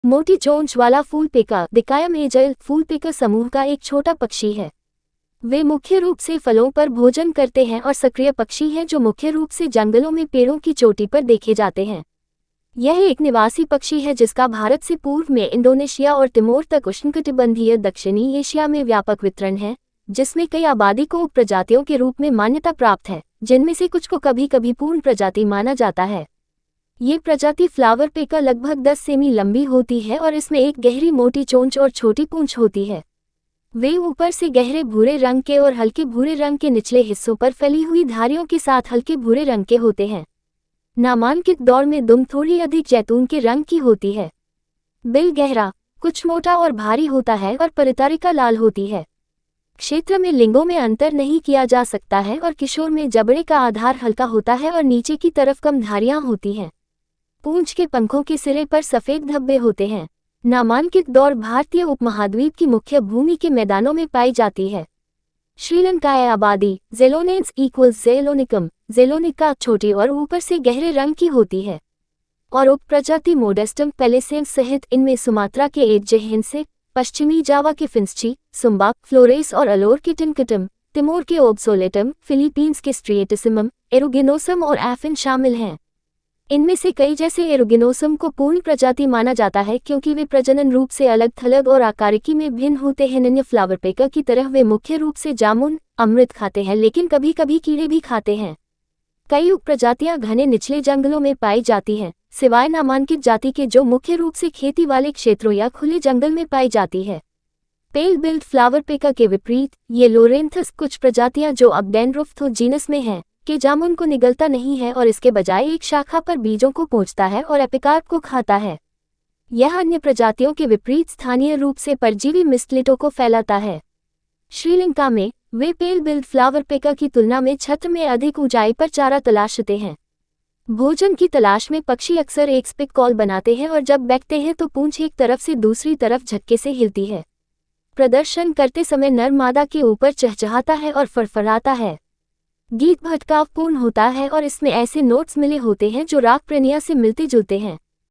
मोटी चोंच वाला फूल पेका डिकायम एजल फूल पेका समूह का एक छोटा पक्षी है। वे मुख्य रूप से फलों पर भोजन करते हैं और सक्रिय पक्षी हैं जो मुख्य रूप से जंगलों में पेड़ों की चोटी पर देखे जाते हैं। यह एक निवासी पक्षी है जिसका भारत से पूर्व में इंडोनेशिया और तिमोर तक उष्णकटिबंधीय दक्षिणी एशिया में व्यापक वितरण है, जिसमें कई आबादी को उपप्रजातियों के रूप में मान्यता प्राप्त है, जिनमें से कुछ को कभी कभी पूर्ण प्रजाति माना जाता है। ये प्रजाति फ्लावर पेका लगभग 10 सेमी लंबी होती है और इसमें एक गहरी मोटी चोंच और छोटी पूंछ होती है। वे ऊपर से गहरे भूरे रंग के और हल्के भूरे रंग के निचले हिस्सों पर फैली हुई धारियों के साथ हल्के भूरे रंग के होते हैं। नामांकित दौर में दुम थोड़ी अधिक जैतून के रंग की होती है। बिल गहरा, कुछ मोटा और भारी होता है और परितारिका लाल होती है। क्षेत्र में लिंगों में अंतर नहीं किया जा सकता है और किशोर में जबड़े का आधार हल्का होता है और नीचे की तरफ कम धारियां होती हैं। पूंछ के पंखों के सिरे पर सफेद धब्बे होते हैं। नामांकित दौर भारतीय उपमहाद्वीप की मुख्य भूमि के मैदानों में पाई जाती है। श्रीलंकाई आबादी जेलोनेंस इक्वल्स जेलोनिकम जेलोनिका छोटी और ऊपर से गहरे रंग की होती है और उपप्रजाति मोडेस्टम पेलेसेम सहित इनमें सुमात्रा के एडजेहिंसे, पश्चिमी जावा के फिंस्ची, सुम्बाक, फ्लोरेस और अलोर के टिनकटम, तिमोर के ओब्सोलेटम, फिलीपींस के स्ट्रिएटिसिमम, एरुगिनोसम और एफिन शामिल हैं। इनमें से कई जैसे एरुगिनोसम को पूर्ण प्रजाति माना जाता है क्योंकि वे प्रजनन रूप से अलग थलग और आकारिकी में भिन्न होते हैं। अन्य फ्लावर पेका की तरह वे मुख्य रूप से जामुन, अमृत खाते हैं, लेकिन कभी कभी कीड़े भी खाते हैं। कई उपप्रजातियां घने निचले जंगलों में पाई जाती हैं, सिवाय नामांकित जाति के जो मुख्य रूप से खेती वाले क्षेत्रों या खुले जंगल में पाई जाती है। पेल बिल्ड फ्लावर पेका के विपरीत, ये लोरेंथस कुछ प्रजातियां जो अब डेंड्रोफ्थो जीनस में हैं, के जामुन को निगलता नहीं है और इसके बजाय एक शाखा पर बीजों को पोंछता है और एपिकार्प को खाता है। यह अन्य प्रजातियों के विपरीत स्थानीय रूप से परजीवी मिस्टलेटों को फैलाता है। श्रीलंका में वे पेल बिल्ड फ्लावर पेका की तुलना में छत्र में अधिक ऊंचाई पर चारा तलाशते हैं। भोजन की तलाश में पक्षी अक्सर एक स्पिक कॉल बनाते हैं और जब बैठते हैं तो पूंछ एक तरफ से दूसरी तरफ झटके से हिलती है। प्रदर्शन करते समय नर मादा के ऊपर चहचहाता है और फड़फड़ाता है। गीत भटकावपूर्ण होता है और इसमें ऐसे नोट्स मिले होते हैं जो राग प्रेनिया से मिलते जुलते हैं।